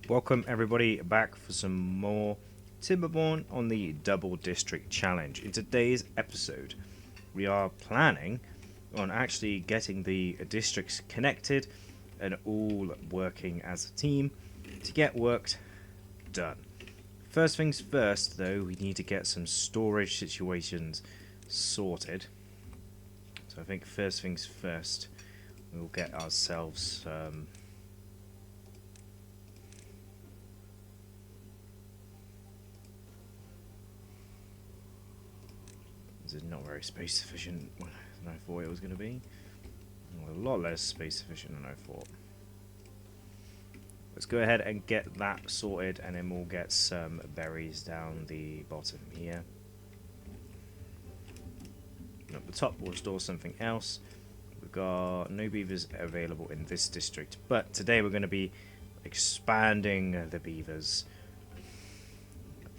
Welcome everybody back for some more Timberborn on the Double District Challenge. In today's episode, we are planning on actually getting the districts connected and all working as a team to get work done. First things first though, we need to get some storage situations sorted. So I think first things first, we'll get ourselves this is not very space efficient than I thought it was going to be. A lot less space efficient than I thought. Let's go ahead and get that sorted, and then we'll get some berries down the bottom here. And at the top we'll store something else. We've got no beavers available in this district, but today we're going to be expanding the beavers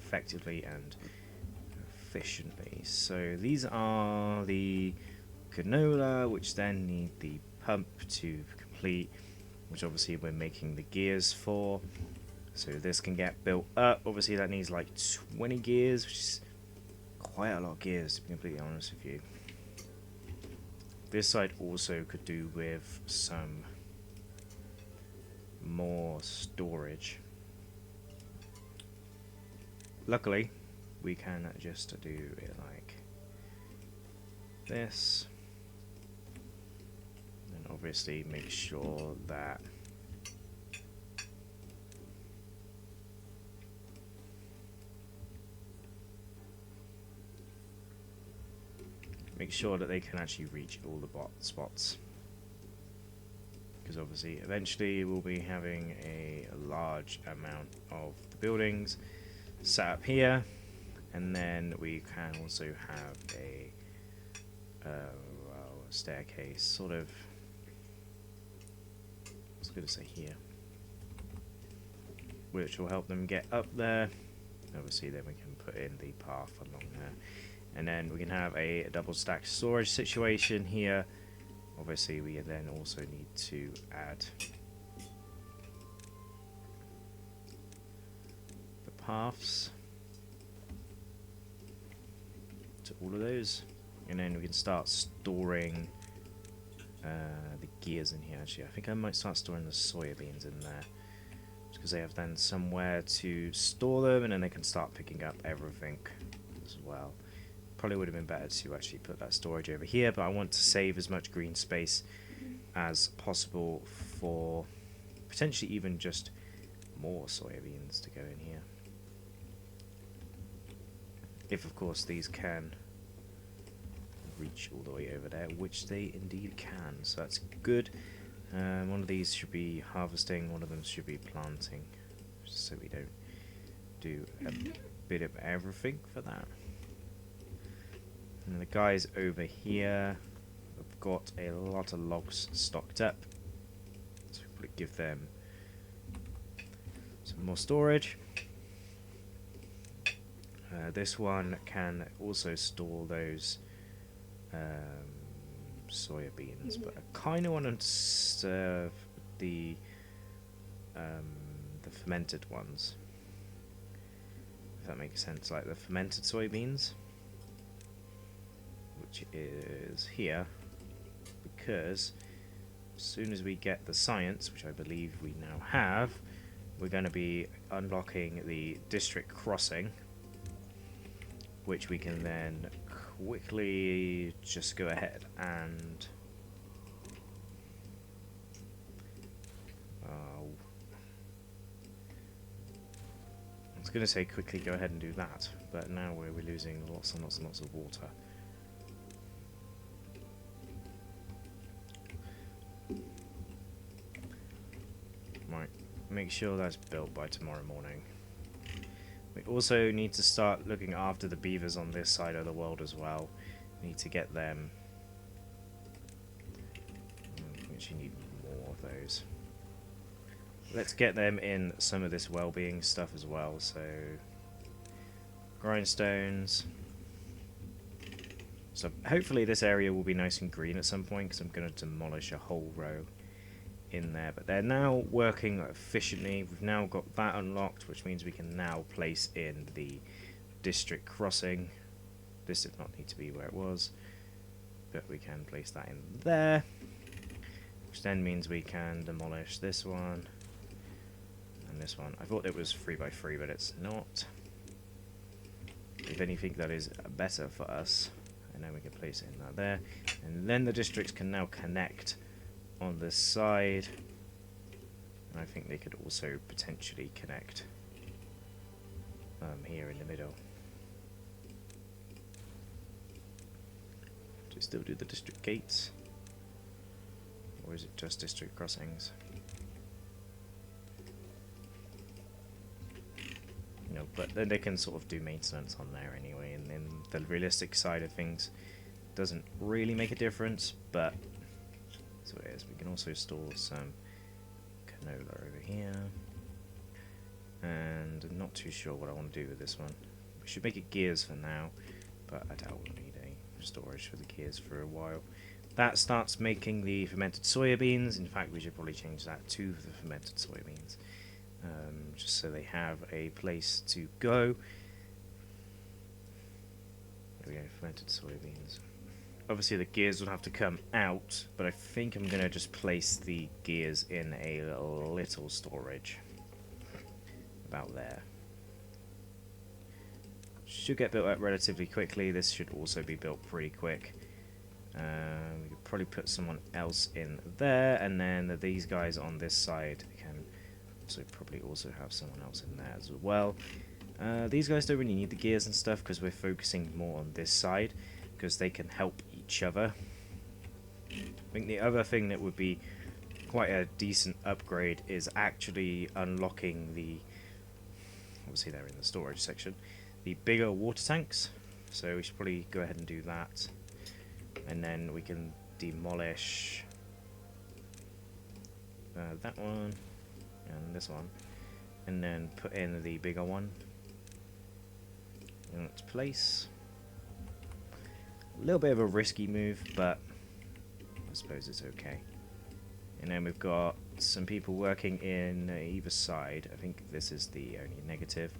effectively and efficiently. So these are the canola, which then need the pump to complete, which obviously we're making the gears for. So this can get built up. Obviously that needs like 20 gears, which is quite a lot of gears to be completely honest with you. This side also could do with some more storage. Luckily we can just do it like this, and obviously make sure that they can actually reach all the spots, because obviously eventually we'll be having a large amount of the buildings set up here. And then we can also have a staircase, sort of, I was going to say here, which will help them get up there. Obviously then we can put in the path along there. And then we can have a double stack storage situation here. Obviously we then also need to add the paths to all of those, and then we can start storing the gears in here. Actually, I think I might start storing the soybeans in there, because they have then somewhere to store them, and then they can start picking up everything as well. Probably would have been better to actually put that storage over here, but I want to save as much green space as possible for potentially even just more soybeans to go in here. If of course these can reach all the way over there, which they indeed can, so that's good. One of these should be harvesting, one of them should be planting, so we don't do a bit of everything for that. And the guys over here have got a lot of logs stocked up, so we'll give them some more storage. This one can also store those soybeans, but I kind of want to serve the fermented ones, if that makes sense, like the fermented soybeans, which is here, because as soon as we get the science, which I believe we now have, we're going to be unlocking the district crossing, which we can then quickly just go ahead and I was going to say quickly go ahead and do that, but now we're losing lots and lots and lots of water. Right, make sure that's built by tomorrow morning. We also need to start looking after the beavers on this side of the world as well. We need to get them. We actually need more of those. Let's get them in some of this well-being stuff as well. So grindstones. So hopefully this area will be nice and green at some point, because I'm going to demolish a whole row in there, but they're now working efficiently. We've now got that unlocked, which means we can now place in the district crossing. This did not need to be where it was, but we can place that in there, which then means we can demolish this one and this one. I thought it was 3x3, but it's not. If anything, that is better for us. And then we can place it in that there, and then the districts can now connect on this side, and I think they could also potentially connect here in the middle. Do you still do the district gates, or is it just district crossings? No, but then they can sort of do maintenance on there anyway, and then the realistic side of things doesn't really make a difference, but so it is. We can also store some canola over here, and I'm not too sure what I want to do with this one. We should make it gears for now, but I doubt we'll need a storage for the gears for a while. That starts making the fermented soybeans. In fact, we should probably change that to the fermented soybeans, just so they have a place to go. There we go, fermented soybeans. Obviously the gears will have to come out, but I think I'm going to just place the gears in a little storage. About there. Should get built up relatively quickly. This should also be built pretty quick. We could probably put someone else in there, and then these guys on this side can also probably also have someone else in there as well. These guys don't really need the gears and stuff because we're focusing more on this side, because they can help each other. I think the other thing that would be quite a decent upgrade is actually unlocking the, obviously they're in the storage section, the bigger water tanks. So we should probably go ahead and do that, and then we can demolish that one and this one, and then put in the bigger one in its place. A little bit of a risky move, but I suppose it's okay. And then we've got some people working in either side. I think this is the only negative,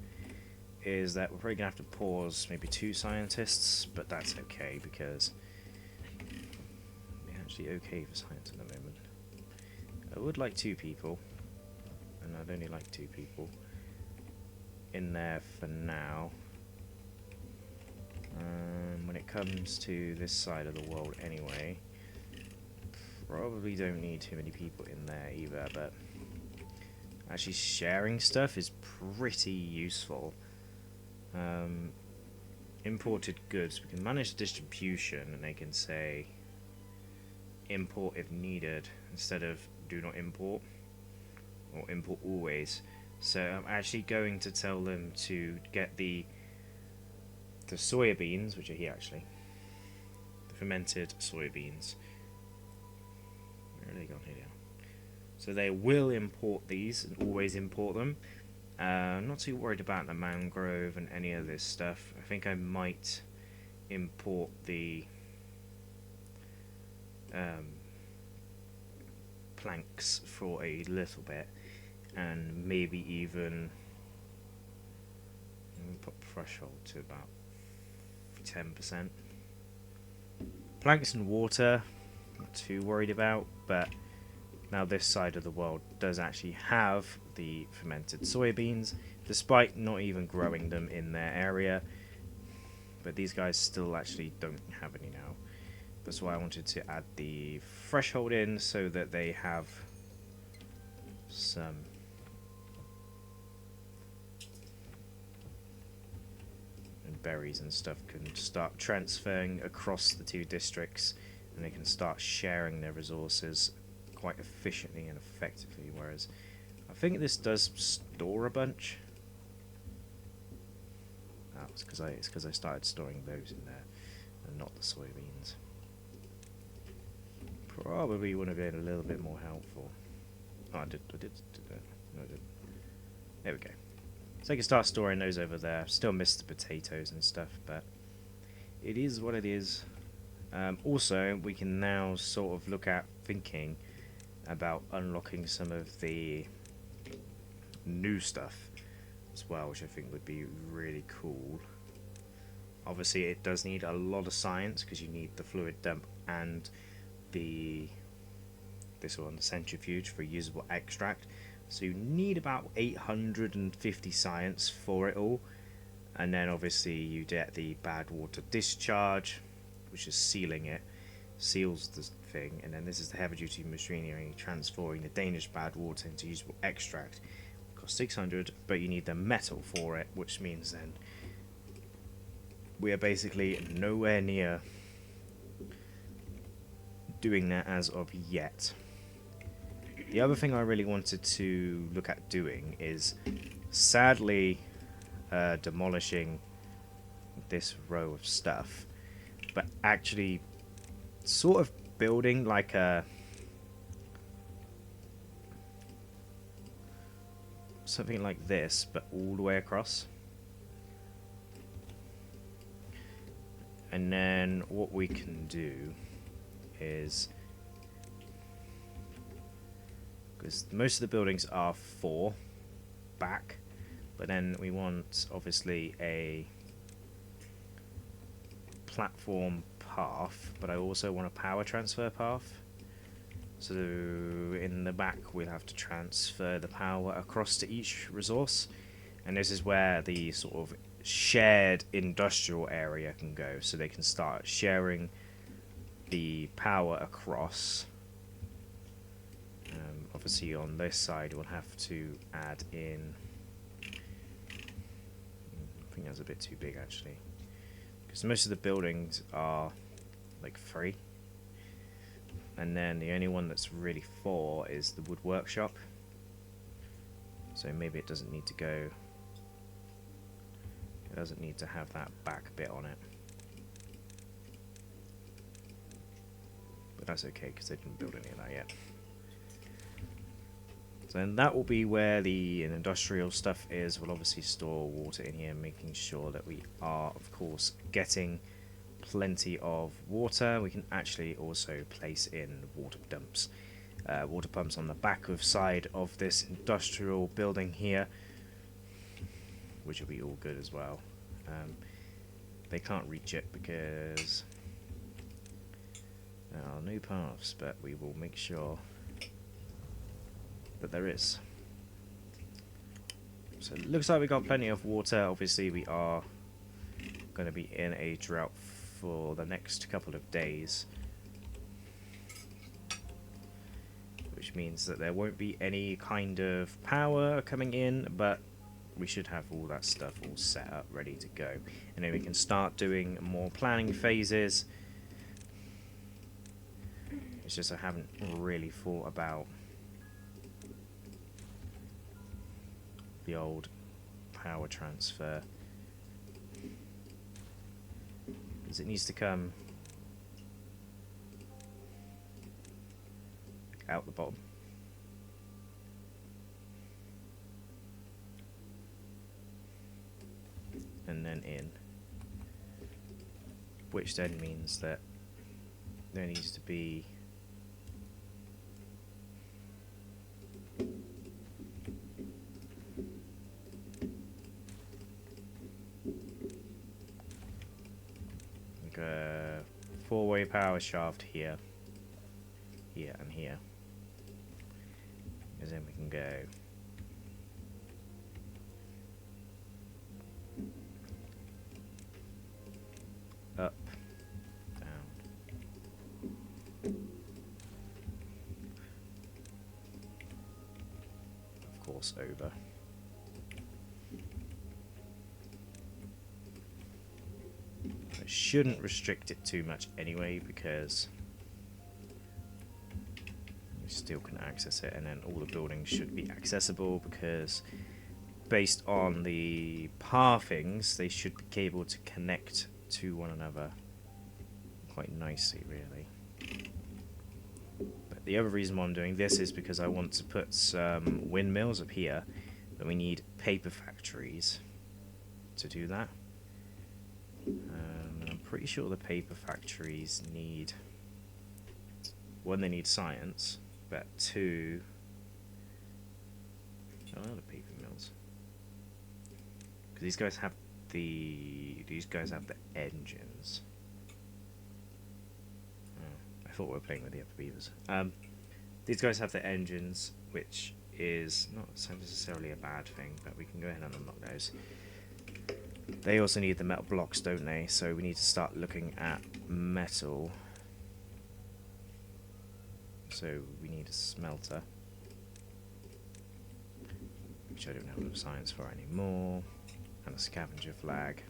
is that we're probably going to have to pause maybe 2 scientists, but that's okay because we're actually okay for science at the moment. I would like 2 people, and I'd only like 2 people in there for now. When it comes to this side of the world anyway, probably don't need too many people in there either, but actually sharing stuff is pretty useful. Imported goods, we can manage distribution, and they can say import if needed instead of do not import, or import always. So I'm actually going to tell them to get the soybeans, which are here actually, the fermented soybeans. Where are they gone? Here they are. So they will import these and always import them. I'm not too worried about the mangrove and any of this stuff. I think I might import the planks for a little bit, and maybe even put threshold to about 10%. Planks and water, not too worried about, but now this side of the world does actually have the fermented soybeans, despite not even growing them in their area. But these guys still actually don't have any now. That's why I wanted to add the threshold in, so that they have some berries and stuff can start transferring across the 2 districts, and they can start sharing their resources quite efficiently and effectively, whereas I think this does store a bunch. It's because I started storing those in there and not the soybeans. Probably would have been a little bit more helpful. Oh, I did that. No, I didn't. There we go. So I can start storing those over there. Still miss the potatoes and stuff, but it is what it is. Also, we can now sort of look at thinking about unlocking some of the new stuff as well, which I think would be really cool. Obviously it does need a lot of science because you need the fluid dump and this one, the centrifuge for usable extract, so you need about 850 science for it all. And then obviously you get the bad water discharge, which is sealing it, seals the thing, and then this is the heavy duty machinery transferring the Danish bad water into usable extract. It costs 600, but you need the metal for it, which means then we are basically nowhere near doing that as of yet. The other thing I really wanted to look at doing is, sadly, demolishing this row of stuff, but actually sort of building like a something like this, but all the way across. And then what we can do is, because most of the buildings are 4 back, but then we want obviously a platform path, but I also want a power transfer path. So in the back we'll have to transfer the power across to each resource, and this is where the sort of shared industrial area can go, so they can start sharing the power across. Obviously on this side we'll have to add in, I think that's a bit too big actually, because most of the buildings are like 3, and then the only one that's really 4 is the wood workshop, so maybe it doesn't need to go, it doesn't need to have that back bit on it, but that's okay because they didn't build any of that yet. So then that will be where the industrial stuff is. We'll obviously store water in here, making sure that we are, of course, getting plenty of water. We can actually also place in water dumps, water pumps on the back of side of this industrial building here, which will be all good as well. They can't reach it because there are no paths, but we will make sure that there is. So it looks like we got plenty of water. Obviously we are going to be in a drought for the next couple of days, which means that there won't be any kind of power coming in, but we should have all that stuff all set up ready to go, and then we can start doing more planning phases. It's just I haven't really thought about the old power transfer, because it needs to come out the bottom. And then in, which then means that there needs to be like a 4-way power shaft here, here and here, because then we can go up, down, of course over. I shouldn't restrict it too much anyway, because you still can access it, and then all the buildings should be accessible, because based on the pathings they should be able to connect to one another quite nicely, really. But the other reason why I'm doing this is because I want to put some windmills up here, but we need paper factories to do that. And I'm pretty sure the paper factories need, one, they need science, but 2. Oh, other paper mills. Because these guys have the engines. Oh, I thought we were playing with the other beavers. These guys have the engines, which is not necessarily a bad thing, but we can go ahead and unlock those. They also need the metal blocks, don't they? So we need to start looking at metal. So we need a smelter, which I don't have enough science for anymore, and a scavenger flag,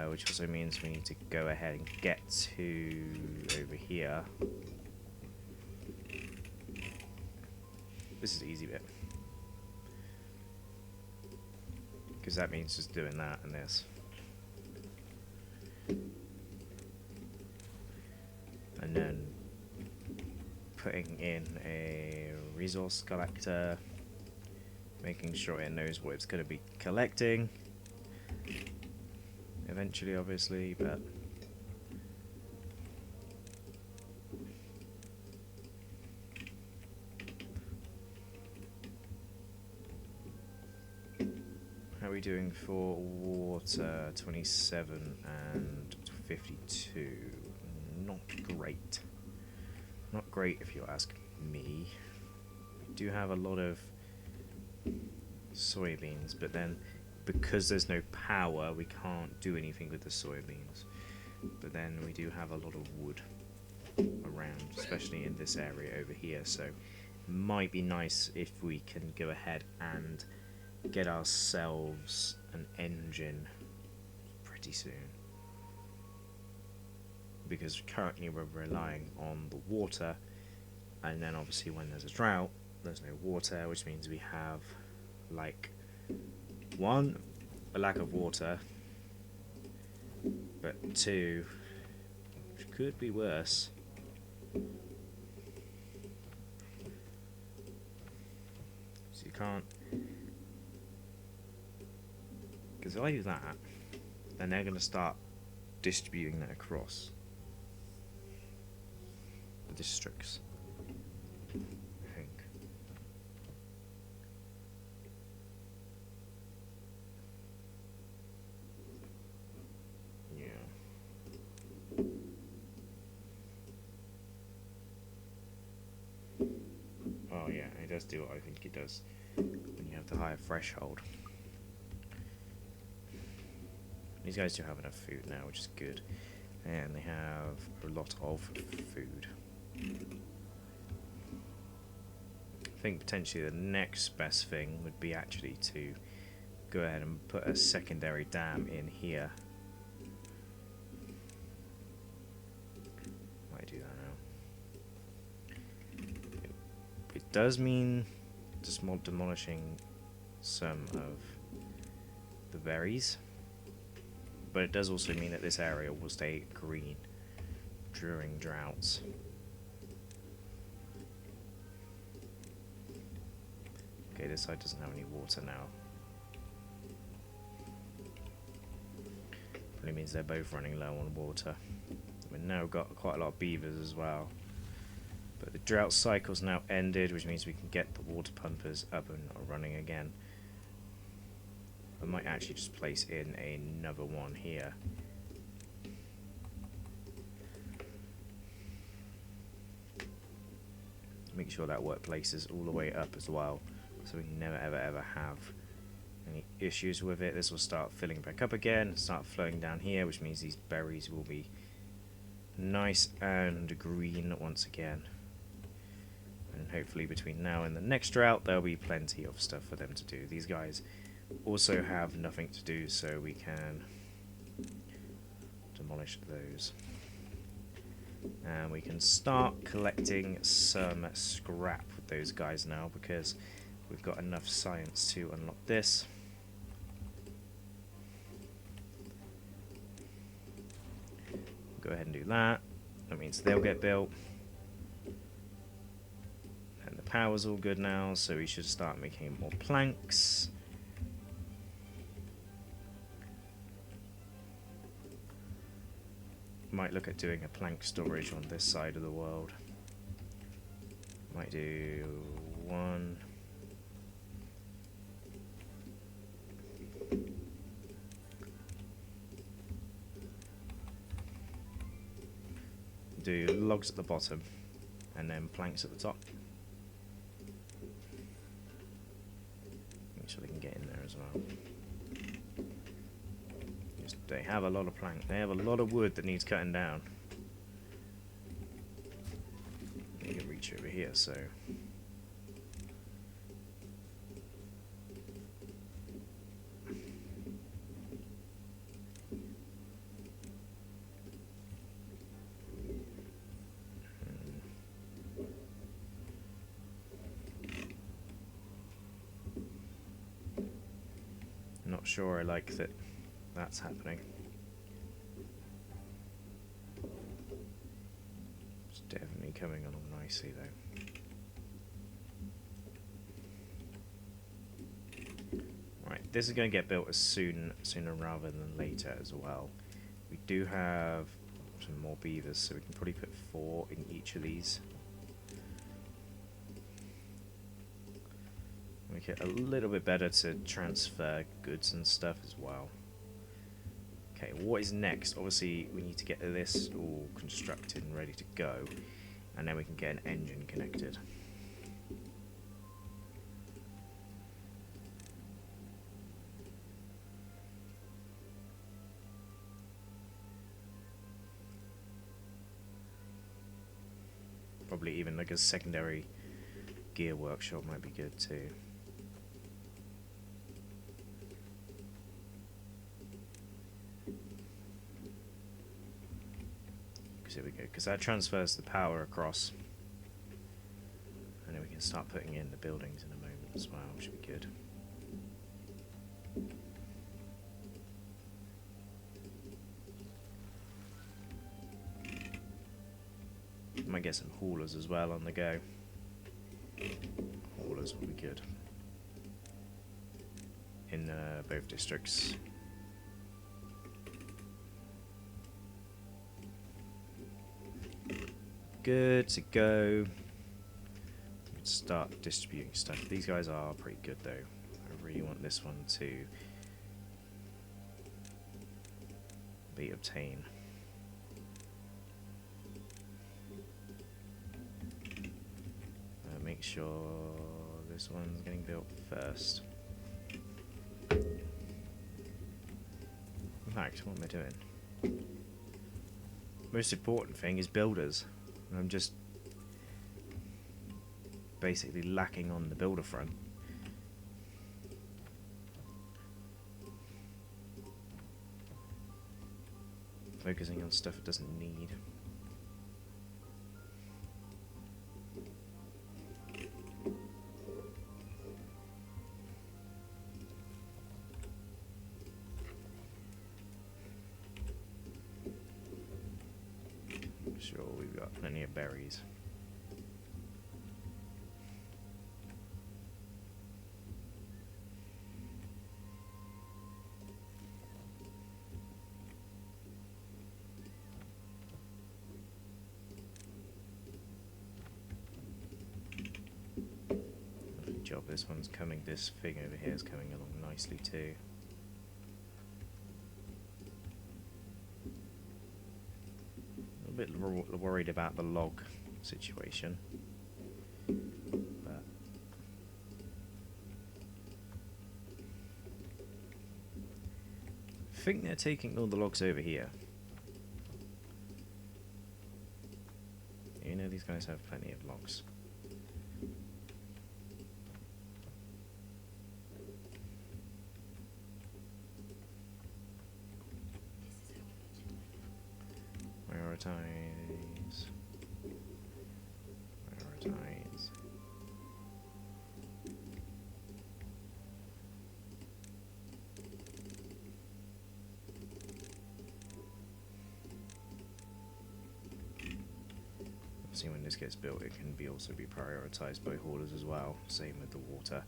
which also means we need to go ahead and get to over here. This is the easy bit, because that means just doing that and this. And then putting in a resource collector, making sure it knows what it's going to be collecting eventually, obviously, but how are we doing for water? 27 and 52. Not great. Not great if you ask me. We do have a lot of soybeans, but then because there's no power, we can't do anything with the soybeans. But then we do have a lot of wood around, especially in this area over here, so it might be nice if we can go ahead and get ourselves an engine pretty soon, because currently we're relying on the water, and then obviously when there's a drought there's no water, which means we have, like, 1, a lack of water, but 2, which could be worse, so you can't, because if I do that, then they're going to start distributing that across the districts, I think. Yeah. Oh yeah, it does do what I think it does when you have the higher threshold. These guys do have enough food now, which is good, and they have a lot of food. I think potentially the next best thing would be actually to go ahead and put a secondary dam in here. Might do that now. It does mean just demolishing some of the berries, but it does also mean that this area will stay green during droughts. Okay, this side doesn't have any water now. Probably means they're both running low on water. We've now got quite a lot of beavers as well. But the drought cycle's now ended, which means we can get the water pumpers up and running again. I might actually just place in another one here. Make sure that workplace is all the way up as well, so we never ever have any issues with it. This will start filling back up again, start flowing down here, which means these berries will be nice and green once again. And hopefully between now and the next drought there'll be plenty of stuff for them to do. These guys also have nothing to do, so we can demolish those. And we can start collecting some scrap with those guys now, because we've got enough science to unlock this. Go ahead and do that. That means they'll get built. And the power's all good now, so we should start making more planks. Might look at doing a plank storage on this side of the world. Might do one. Do logs at the bottom and then planks at the top. Make sure they can get in there as well. They have a lot of plank. They have a lot of wood that needs cutting down. You can reach over here, so. Not sure I like that that's happening. It's definitely coming along nicely though. Right, this is going to get built as sooner rather than later as well. We do have some more beavers, so we can probably put 4 in each of these. Make it a little bit better to transfer goods and stuff as well. Okay, what is next? Obviously, we need to get this all constructed and ready to go, and then we can get an engine connected. Probably even like a secondary gear workshop might be good too. Here we go, because that transfers the power across, and then we can start putting in the buildings in a moment as well, which should be good. Might get some haulers as well on the go. Haulers will be good in both districts. Good to go. Let's start distributing stuff. These guys are pretty good though. I really want this one to be obtained. Make sure this one's getting built first. In fact, what am I doing? Most important thing is builders. I'm just basically lacking on the builder front. Focusing on stuff it doesn't need. Sure, we've got plenty of berries. Good job, this one's coming, this thing over here is coming along nicely too. A bit worried about the log situation, but I think they're taking all the logs over here. You know, these guys have plenty of logs. Prioritize. Prioritize. See, when this gets built, it can be also be prioritized by haulers as well. Same with the water.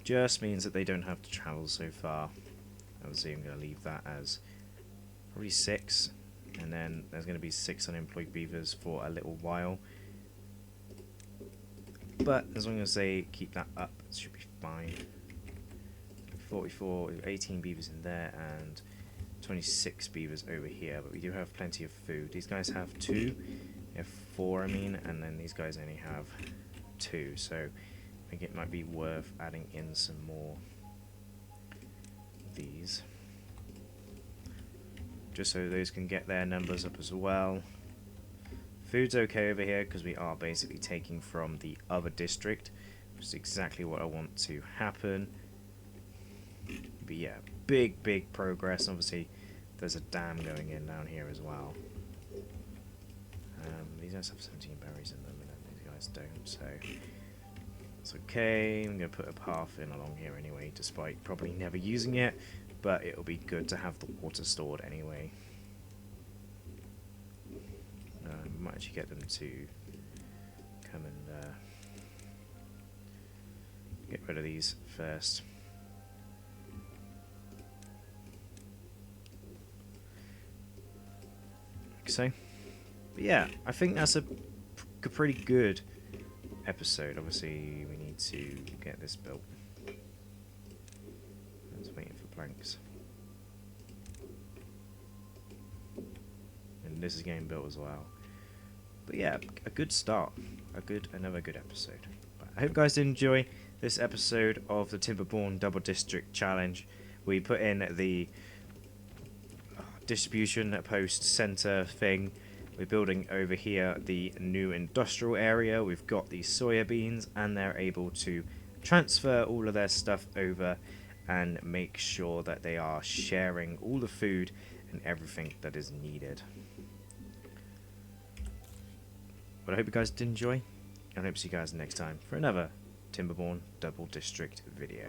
Just means that they don't have to travel so far. Obviously, I'm going to leave that as probably 6. And then there's going to be 6 unemployed beavers for a little while. but as long as they keep that up, it should be fine. 44, 18 beavers in there, and 26 beavers over here, but we do have plenty of food. These guys have 2, they have 4 I mean, and then these guys only have 2, so I think it might be worth adding in some more of these, just so those can get their numbers up as well. Food's okay over here because we are basically taking from the other district, which is exactly what I want to happen. But yeah, big progress. Obviously there's a dam going in down here as well. These guys have 17 berries in them, and then these guys don't, so it's okay. I'm going to put a path in along here anyway, despite probably never using it, but it'll be good to have the water stored anyway. We might actually get them to come and get rid of these first. Like so. But yeah, I think that's a pretty good episode. Obviously, we need to get this built. I was waiting for planks. And this is getting built as well. But yeah, a good start. Another good episode. But I hope you guys did enjoy this episode of the Timberborn Double District Challenge. We put in the distribution post center thing. We're building over here the new industrial area. We've got the soya beans, and they're able to transfer all of their stuff over and make sure that they are sharing all the food and everything that is needed. But I hope you guys did enjoy, and I hope to see you guys next time for another Timberborn Double District video.